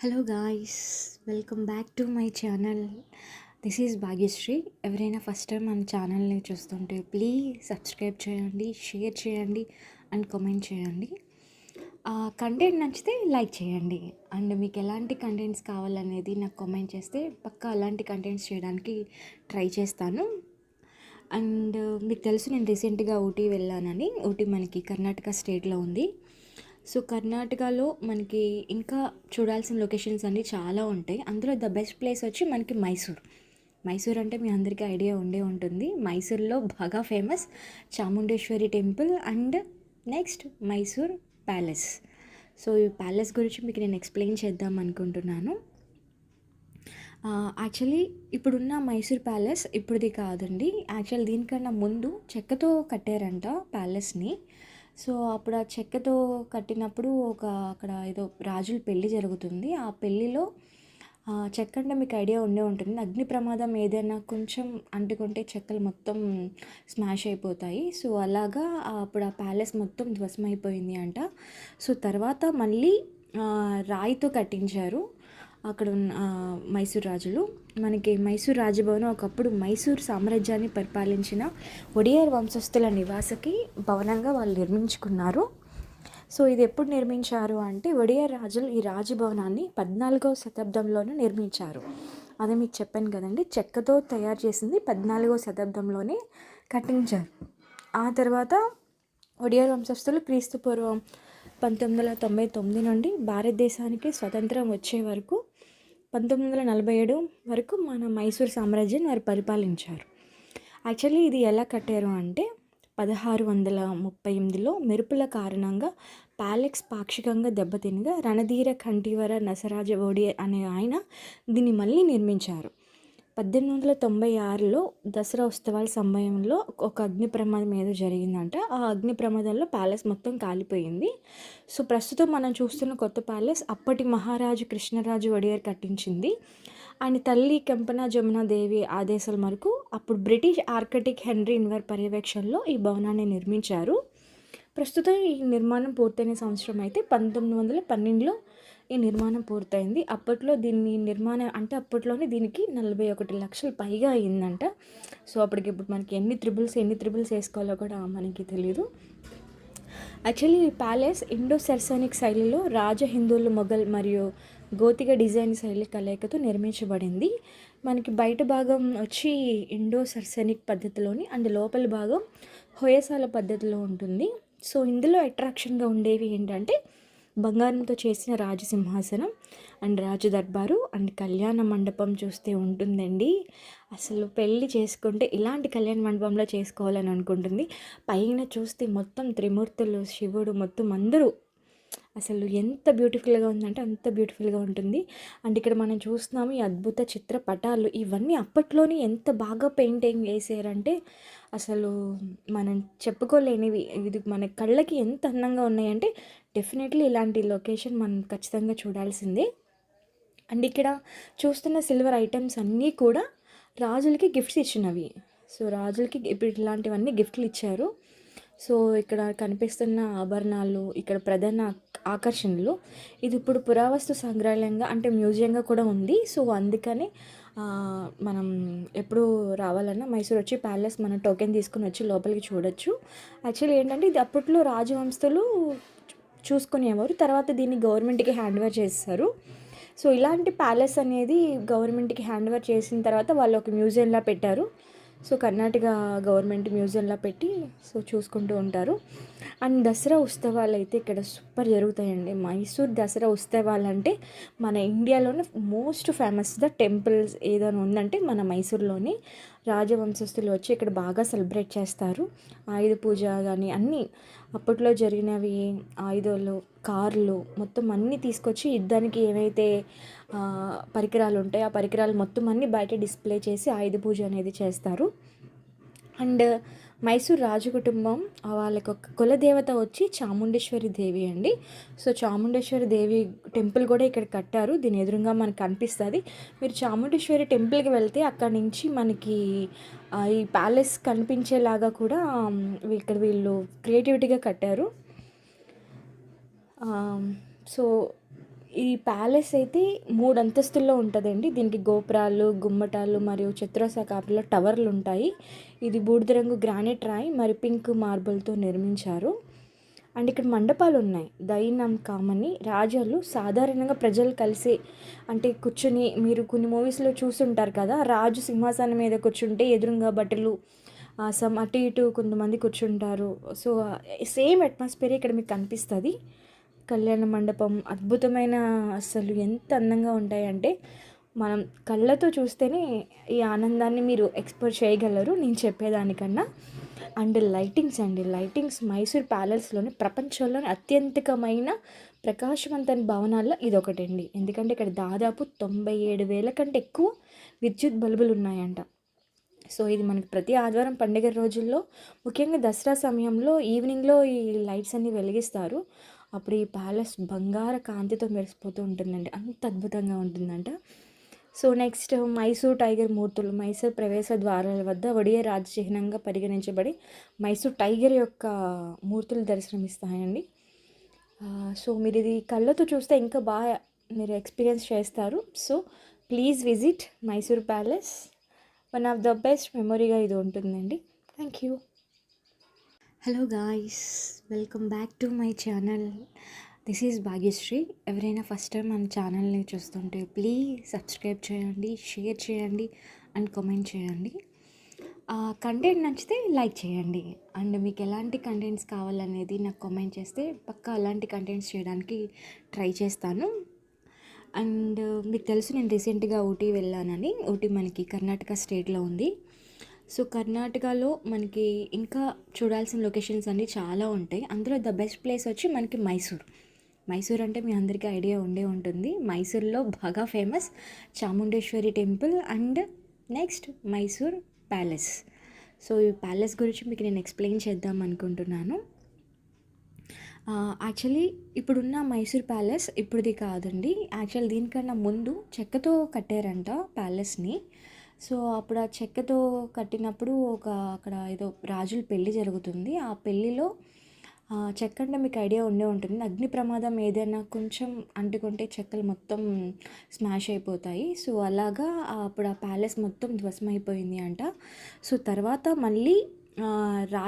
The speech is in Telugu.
Hello guys, welcome back to my channel. This is Bhagyashree. ఎవరైనా ఫస్ట్ టైం మన ఛానల్ని చూస్తుంటే ప్లీజ్ సబ్స్క్రైబ్ చేయండి, షేర్ చేయండి అండ్ కామెంట్ చేయండి. కంటెంట్ నచ్చితే లైక్ చేయండి. అండ్ మీకు ఎలాంటి కంటెంట్స్ కావాలనేది నాకు కామెంట్ చేస్తే పక్కా అలాంటి కంటెంట్స్ చేయడానికి ట్రై చేస్తాను. అండ్ మీకు తెలుసు, నేను రీసెంట్గా ఊటీ వెళ్ళానని. ఊటీ మనకి కర్ణాటక స్టేట్లో ఉంది. సో కర్ణాటకలో మనకి ఇంకా చూడాల్సిన లొకేషన్స్ అన్నీ చాలా ఉంటాయి. అందులో ద బెస్ట్ ప్లేస్ వచ్చి మనకి మైసూర్ అంటే మీ అందరికీ ఐడియా ఉండే ఉంటుంది. మైసూర్లో బాగా famous Chamundeshwari temple and next Mysore palace. So ఈ ప్యాలెస్ గురించి మీకు నేను ఎక్స్ప్లెయిన్ చేద్దాం అనుకుంటున్నాను. యాక్చువల్లీ ఇప్పుడున్న మైసూర్ ప్యాలెస్ ఇప్పుడుది కాదండి. యాక్చువల్ దీనికన్నా ముందు చెక్కతో కట్టారంట ప్యాలెస్ని. సో అప్పుడు ఆ చెక్కతో కట్టినప్పుడు అక్కడ ఏదో రాజుల పెళ్ళి జరుగుతుంది. ఆ పెళ్ళిలో చెక్క అంటే మీకు ఐడియా ఉండే ఉంటుంది. అగ్ని ప్రమాదం ఏదైనా కొంచెం అంటుకుంటే చెక్కలు మొత్తం స్మాష్ అయిపోతాయి. సో అలాగా అప్పుడు ఆ ప్యాలెస్ మొత్తం ధ్వంసమైపోయింది అంట. సో తర్వాత మళ్ళీ రాయితో కట్టించారు అక్కడ ఉన్న మైసూర్ రాజులు. మనకి మైసూర్ రాజభవనం ఒకప్పుడు మైసూర్ సామ్రాజ్యాన్ని పరిపాలించిన ఒడియర్ వంశస్థుల నివాసకి భవనంగా వాళ్ళు నిర్మించుకున్నారు. సో ఇది ఎప్పుడు నిర్మించారు అంటే ఒడియర్ రాజులు ఈ రాజభవనాన్ని 14వ శతాబ్దంలోనే నిర్మించారు. అదే మీకు చెప్పాను కదండి, చెక్కతో తయారు చేసింది 14వ శతాబ్దంలోనే కట్టించారు. ఆ తర్వాత ఒడియర్ వంశస్థులు క్రీస్తు పూర్వం 1999 నుండి భారతదేశానికి స్వతంత్రం వచ్చే వరకు 1947 వరకు మన మైసూర్ సామ్రాజ్యం వారు పరిపాలించారు. యాక్చువల్లీ ఇది ఎలా కట్టారు అంటే 1638లో మెరుపుల కారణంగా ప్యాలెస్ పాక్షికంగా దెబ్బతినగా రణధీర కంఠీవర నసరాజ ఒడియర్ అనే ఆయన దీన్ని మళ్ళీ నిర్మించారు. 1896లో దసరా ఉత్సవాల సమయంలో ఒక అగ్ని ప్రమాదం ఏదో జరిగిందంట. ఆ అగ్ని ప్రమాదంలో ప్యాలెస్ మొత్తం కాలిపోయింది. సో ప్రస్తుతం మనం చూస్తున్న కొత్త ప్యాలెస్ అప్పటి మహారాజు కృష్ణరాజు ఒడియర్ కట్టించింది. ఆయన తల్లి కెంపన జమునా దేవి ఆదేశాల మేరకు అప్పుడు బ్రిటిష్ ఆర్కిటెక్ట్ హెన్రీ ఇన్వర్ పర్యవేక్షణలో ఈ భవనాన్ని నిర్మించారు. ప్రస్తుతం ఈ నిర్మాణం పూర్తయిన సంవత్సరం అయితే 1912లో ఈ నిర్మాణం పూర్తయింది. అప్పట్లో దీన్ని నిర్మాణం అంటే అప్పట్లోనే దీనికి 41 లక్షలు పైగా అయిందంట. సో అప్పటికిప్పుడు మనకి ఎన్ని త్రిబుల్స్ వేసుకోవాలో కూడా మనకి తెలియదు. యాక్చువల్లీ ఈ ప్యాలెస్ ఇండో సర్సానిక్ శైలిలో రాజ హిందువులు మొఘల్ మరియు గోతిక డిజైన్ శైలి కలయికతో నిర్మించబడింది. మనకి బయట భాగం వచ్చి ఇండో సర్సానిక్ పద్ధతిలోని అండ్ లోపల భాగం హొయసాల పద్ధతిలో ఉంటుంది. సో ఇందులో అట్రాక్షన్గా ఉండేవి ఏంటంటే బంగారంతో చేసిన రాజసింహాసనం అండ్ రాజు దర్బారు అండ్ కళ్యాణ మండపం చూస్తే ఉంటుందండి. అసలు పెళ్ళి చేసుకుంటే ఇలాంటి కళ్యాణ మండపంలో చేసుకోవాలని అనుకుంటుంది. పైన చూస్తే మొత్తం త్రిమూర్తులు, శివుడు మొత్తం అందరూ అసలు ఎంత బ్యూటిఫుల్గా ఉందంటే అంత బ్యూటిఫుల్గా ఉంటుంది. అండ్ ఇక్కడ మనం చూస్తున్నాము ఈ అద్భుత చిత్రపటాలు. ఇవన్నీ అప్పట్లోనే ఎంత బాగా పెయింటింగ్ వేసారంటే అసలు మనం చెప్పుకోలేనివి. ఇది మన కళ్ళకి ఎంత అందంగా ఉన్నాయంటే డెఫినెట్లీ ఇలాంటి లొకేషన్ మనం ఖచ్చితంగా చూడాల్సిందే. అండ్ ఇక్కడ చూస్తున్న సిల్వర్ ఐటమ్స్ అన్నీ కూడా రాజులకి గిఫ్ట్స్ ఇచ్చినవి. సో రాజులకి ఇప్పుడు ఇలాంటివన్నీ గిఫ్ట్లు ఇచ్చారు. సో ఇక్కడ కనిపిస్తున్న ఆభరణాలు ఇక్కడ ప్రధాన ఆకర్షణలు. ఇది ఇప్పుడు పురావస్తు సంగ్రహాలయంగా అంటే మ్యూజియంగా కూడా ఉంది. సో అందుకని మనం ఎప్పుడు రావాలన్నా మైసూర్ వచ్చి ప్యాలెస్ మనం టోకెన్ తీసుకుని వచ్చి లోపలికి చూడొచ్చు. యాక్చువల్లీ ఏంటంటే ఇది అప్పట్లో రాజవంశస్థులు చూసుకునేవారు. తర్వాత దీన్ని గవర్నమెంట్కి హ్యాండ్ ఓవర్ చేస్తారు. సో ఇలాంటి ప్యాలెస్ అనేది గవర్నమెంట్కి హ్యాండ్ ఓవర్ చేసిన తర్వాత వాళ్ళు ఒక మ్యూజియంలా పెట్టారు. సో కర్ణాటక గవర్నమెంట్ మ్యూజియంలో పెట్టి సో చూసుకుంటూ ఉంటారు. అండ్ దసరా ఉత్సవాలు అయితే ఇక్కడ సూపర్ జరుగుతాయండి. మైసూర్ దసరా ఉత్సవాలు అంటే మన ఇండియాలోనే మోస్ట్ ఫేమస్ ద టెంపుల్స్ ఏదైనా ఉందంటే మన మైసూర్లోని రాజవంశస్థులు వచ్చి ఇక్కడ బాగా సెలబ్రేట్ చేస్తారు. ఆయుధ పూజ కానీ అన్నీ అప్పట్లో జరిగినవి, ఆయుధాలు, కార్లు మొత్తం అన్నీ తీసుకొచ్చి యుద్ధానికి ఏవైతే పరికరాలు ఉంటాయో ఆ పరికరాలు మొత్తం అన్నీ బయట డిస్ప్లే చేసి ఆయుధ పూజ అనేది చేస్తారు. అండ్ మైసూర్ రాజు కుటుంబం వాళ్ళకి ఒక కులదేవత వచ్చి చాముండేశ్వరి దేవి అండి. సో చాముండేశ్వరి దేవి టెంపుల్ కూడా ఇక్కడ కట్టారు. దీని ఎదురుగా మనకు కనిపిస్తుంది. మీరు చాముండేశ్వరి టెంపుల్కి వెళ్తే అక్కడి నుంచి మనకి ఈ ప్యాలెస్ కనిపించేలాగా కూడా ఇక్కడ వీళ్ళు క్రియేటివిటీగా కట్టారు. సో ఈ ప్యాలెస్ అయితే 3 అంతస్తుల్లో ఉంటదండి. దీనికి గోపురాలు, గుమ్మటాలు మరియు చతురస్రాకారంలో టవర్లుంటాయి. ఇది బూడిద రంగు గ్రానైట్ రాయి మరియు పింక్ మార్బుల్‌తో నిర్మించారు. అండ్ ఇక్కడ మండపాలున్నాయి. దైనం కామని రాజాలు సాధారణంగా ప్రజలు కలిసి అంటే కూర్చొని మీరు కొన్ని మూవీస్‌లో చూసుంటారు కదా! రాజు సింహాసనం మీద కూర్చుంటే ఎదురుంగా భటులు అటు ఇటు కొంతమంది కూర్చుంటారు. సో, సేమ్ అట్మాస్ఫియరే ఇక్కడ మీకు కనిపిస్తది. కళ్యాణ మండపం అద్భుతమైన అసలు ఎంత అందంగా ఉంటాయంటే మనం కళ్ళతో చూస్తేనే ఈ ఆనందాన్ని మీరు ఎక్స్‌ప్లోర్ చేయగలరు నేను చెప్పేదానికన్నా. అండ్ లైటింగ్స్ అండి. లైటింగ్స్ మైసూర్ ప్యాలెస్‌లోని ప్రపంచంలోనే అత్యంతకమైన ప్రకాశవంతమైన భవనాల్లో ఇదొకటండి. ఎందుకంటే ఇక్కడ దాదాపు 97,000 కంటే ఎక్కువ విద్యుత్ బల్బులున్నాయంట. సో, ఇది మనకి ప్రతి ఆదివారం పండుగ రోజుల్లో ముఖ్యంగా దసరా సమయంలో ఈవినింగ్‌లో ఈ లైట్స్ అన్నీ వెలిగిస్తారు. అప్పుడు ఈ ప్యాలెస్ బంగార కాంతితో మెరిసిపోతూ ఉంటుందండి. అంత అద్భుతంగా ఉంటుందంట. సో, నెక్స్ట్ మైసూర్ టైగర్ మూర్తులు. మైసూర్ ప్రవేశ ద్వారాల వద్ద ఒడియా రాజ చిహ్నంగా పరిగణించబడి మైసూర్ టైగర్ యొక్క మూర్తులు దర్శనమిస్తాయండి. సో, మీరిది కళ్ళతో చూస్తే ఇంకా బాగా మీరు ఎక్స్‌పీరియన్స్ చేస్తారు. So, please visit Mysore palace. One of the best మెమొరీగా ఇది ఉంటుందండి. Thank you. Hello guys, welcome back to my channel. This is Bhagyashree. ఎవరైనా ఫస్ట్ టైం మన ఛానల్ని చూస్తుంటే ప్లీజ్ సబ్స్క్రైబ్ చేయండి, షేర్ చేయండి అండ్ కామెంట్ చేయండి. కంటెంట్ నచ్చితే లైక్ చేయండి. అండ్ మీకు ఎలాంటి కంటెంట్స్ కావాలనేది నాకు కామెంట్ చేస్తే పక్కా అలాంటి కంటెంట్స్ చేయడానికి ట్రై చేస్తాను. అండ్ మీకు తెలుసు నేను రీసెంట్గా ఊటీ వెళ్ళానని. ఊటీ మనకి కర్ణాటక స్టేట్లో ఉంది. సో, కర్ణాటకలో మనకి ఇంకా చూడాల్సిన లొకేషన్స్ అన్నీ చాలా ఉంటాయి. అందులో ద బెస్ట్ ప్లేస్ వచ్చి మనకి మైసూర్. మైసూర్ అంటే మీ అందరికీ ఐడియా ఉండే ఉంటుంది. మైసూర్లో బాగా famous Chamundeshwari temple and next Mysore palace. So, ఈ ప్యాలెస్ గురించి మీకు నేను ఎక్స్ప్లెయిన్ చేద్దాం అనుకుంటున్నాను. యాక్చువల్లీ ఇప్పుడున్న మైసూర్ ప్యాలెస్ ఇప్పుడుది కాదండి. యాక్చువల్ దీనికన్నా ముందు చెక్కతో కట్టారంట ప్యాలెస్ని. సో, అప్పుడు ఆ చెక్కతో కట్టినప్పుడు అక్కడ ఏదో రాజుల పెళ్ళి జరుగుతుంది. ఆ పెళ్ళిలో చెక్క అంటే మీకు ఐడియా ఉండే ఉంటుంది. అగ్ని ప్రమాదం ఏదైనా కొంచెం అంటుకుంటే చెక్కలు మొత్తం స్మాష్ అయిపోతాయి. సో, అలాగా అప్పుడు ఆ ప్యాలెస్ మొత్తం ధ్వంసమైపోయింది అంట. సో, తర్వాత మళ్ళీ